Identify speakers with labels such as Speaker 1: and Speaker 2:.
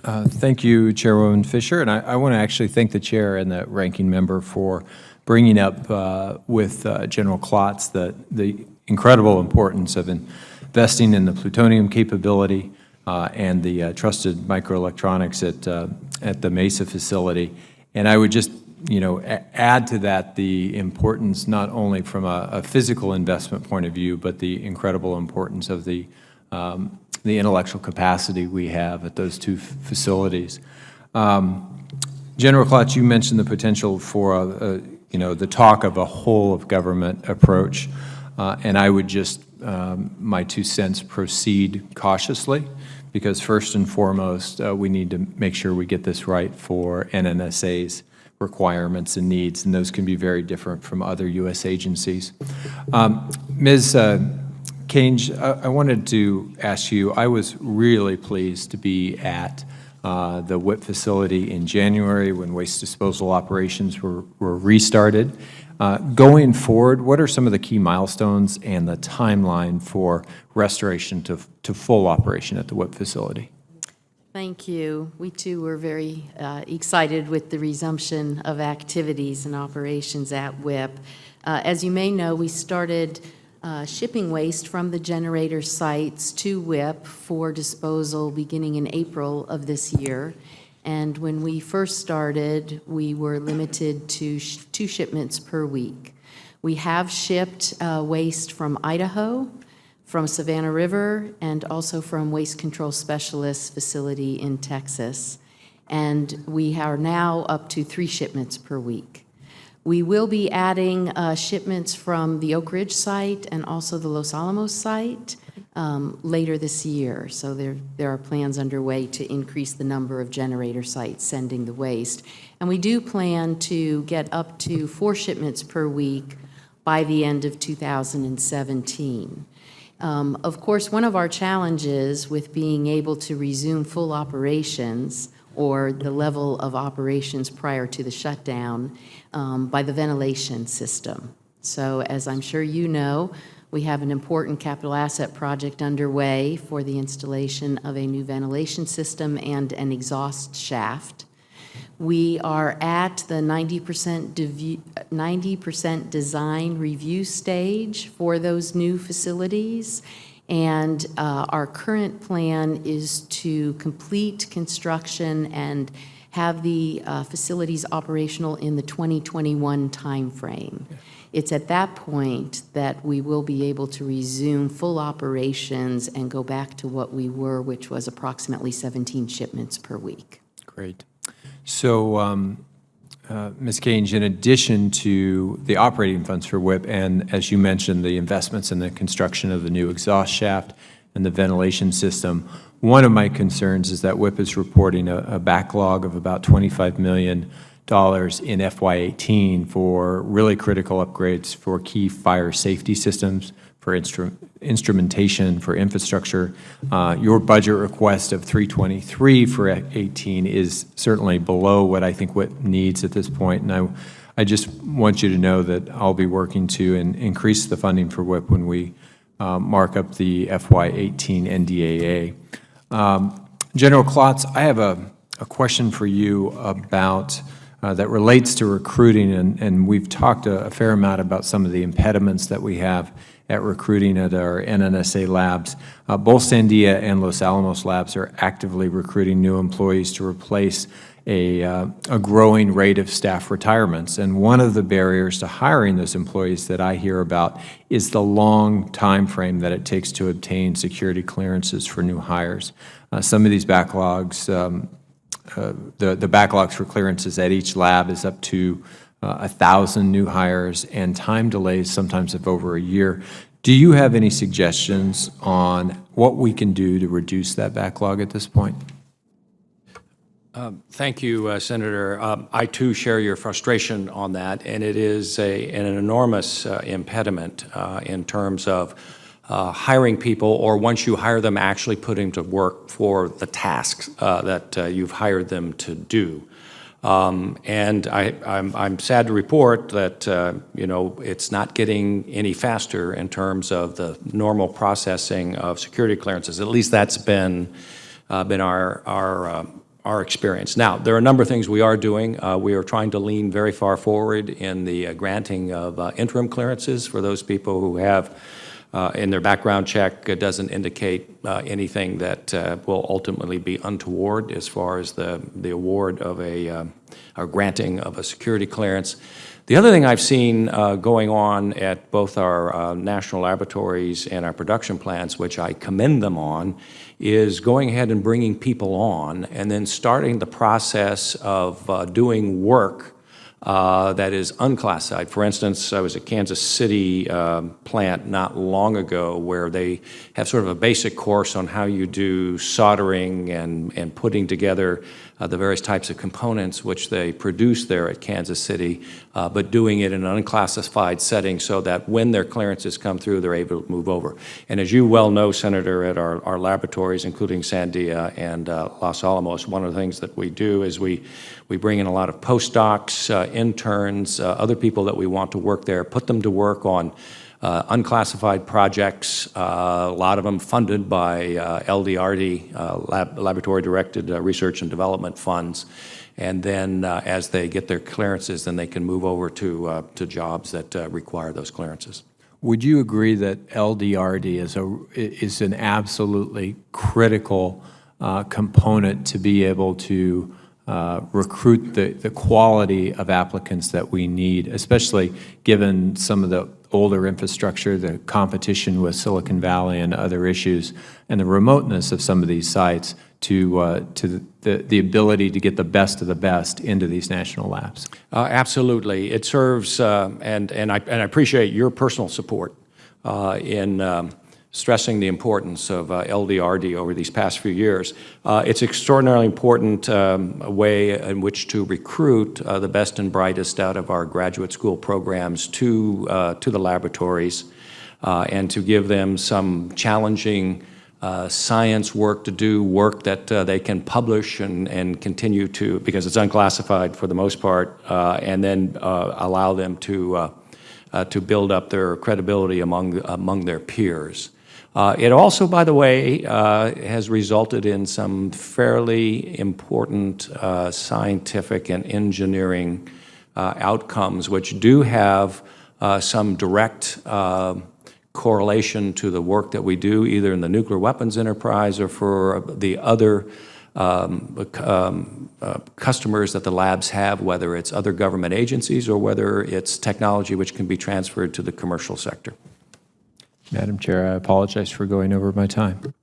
Speaker 1: Thank you, Chairwoman Fisher, and I want to actually thank the Chair and the Ranking Member for bringing up with General Klotz the incredible importance of investing in the plutonium capability and the trusted microelectronics at the Mesa facility. And I would just, add to that the importance not only from a physical investment point of view, but the incredible importance of the intellectual capacity we have at those two facilities. General Klotz, you mentioned the potential for the talk of a whole of government approach, and I would just, my 2 cents, proceed cautiously, because first and foremost, we need to make sure we get this right for NNSA's requirements and needs, and those can be very different from other U.S. agencies. Ms. Kange, I wanted to ask you, I was really pleased to be at the WIPP facility in January when waste disposal operations were restarted. Going forward, what are some of the key milestones and the timeline for restoration to full operation at the WIPP facility?
Speaker 2: Thank you. We too were very excited with the resumption of activities and operations at WIPP. As you may know, we started shipping waste from the generator sites to WIPP for disposal beginning in April of this year. And when we first started, we were limited to 2 shipments per week. We have shipped waste from Idaho, from Savannah River, and also from Waste Control Specialists facility in Texas. And we are now up to 3 shipments per week. We will be adding shipments from the Oak Ridge site and also the Los Alamos site later this year. So there are plans underway to increase the number of generator sites sending the waste. And we do plan to get up to 4 shipments per week by the end of 2017. Of course, one of our challenges with being able to resume full operations or the level of operations prior to the shutdown by the ventilation system. So as I'm sure you know, we have an important capital asset project underway for the installation of a new ventilation system and an exhaust shaft. We are at the 90% design review stage for those new facilities, and our current plan is to complete construction and have the facilities operational in the 2021 timeframe. It's at that point that we will be able to resume full operations and go back to what we were, which was approximately 17 shipments per week.
Speaker 1: Great. So, Ms. Kange, in addition to the operating funds for WIPP, and as you mentioned, the investments in the construction of the new exhaust shaft and the ventilation system, one of my concerns is that WIPP is reporting a backlog of about $25 million in FY18 for really critical upgrades for key fire safety systems, for instrumentation, for infrastructure. Your budget request of $323 for 18 is certainly below what I think WIPP needs at this point, and I just want you to know that I'll be working to increase the funding for WIPP when we mark up the FY18 NDAA. General Klotz, I have a question for you about that relates to recruiting, and we've talked a fair amount about some of the impediments that we have at recruiting at our NNSA labs. Both Sandia and Los Alamos labs are actively recruiting new employees to replace a growing rate of staff retirements. And one of the barriers to hiring those employees that I hear about is the long time frame that it takes to obtain security clearances for new hires. Some of these backlogs, the backlogs for clearances at each lab is up to 1,000 new hires, and time delays sometimes of over a year. Do you have any suggestions on what we can do to reduce that backlog at this point?
Speaker 3: Thank you, Senator. I too share your frustration on that, and it is an enormous impediment in terms of hiring people, or once you hire them, actually putting to work for the tasks that you've hired them to do. And I'm sad to report that it's not getting any faster in terms of the normal processing of security clearances. At least that's been our our experience. Now, there are a number of things we are doing. We are trying to lean very far forward in the granting of interim clearances for those people who have, in their background check, it doesn't indicate anything that will ultimately be untoward as far as the award of or granting of a security clearance. The other thing I've seen going on at both our national laboratories and our production plants, which I commend them on, is going ahead and bringing people on and then starting the process of doing work that is unclassified. For instance, I was at Kansas City plant not long ago where they have sort of a basic course on how you do soldering and putting together the various types of components which they produce there at Kansas City, but doing it in an unclassified setting so that when their clearances come through, they're able to move over. And as you well know, Senator, at our laboratories, including Sandia and Los Alamos, one of the things that we do is we bring in a lot of postdocs, interns, other people that we want to work there, put them to work on unclassified projects, a lot of them funded by LDRD, Laboratory-Directed Research and Development Funds. And then as they get their clearances, then they can move over to jobs that require those clearances.
Speaker 1: Would you agree that LDRD is an absolutely critical component to be able to recruit the quality of applicants that we need, especially given some of the older infrastructure, the competition with Silicon Valley and other issues, and the remoteness of some of these sites to the ability to get the best of the best into these national labs?
Speaker 3: Absolutely. It serves, and I appreciate your personal support in stressing the importance of LDRD over these past few years. It's extraordinarily important way in which to recruit the best and brightest out of our graduate school programs to the laboratories and to give them some challenging science work to do, work that they can publish and continue to, because it's unclassified for the most part, and then allow them to build up their credibility among their peers. It also, by the way, has resulted in some fairly important scientific and engineering outcomes, which do have some direct correlation to the work that we do, either in the nuclear weapons enterprise or for the other customers that the labs have, whether it's other government agencies or whether it's technology which can be transferred to the commercial sector.
Speaker 1: Madam Chair, I apologize for going over my time.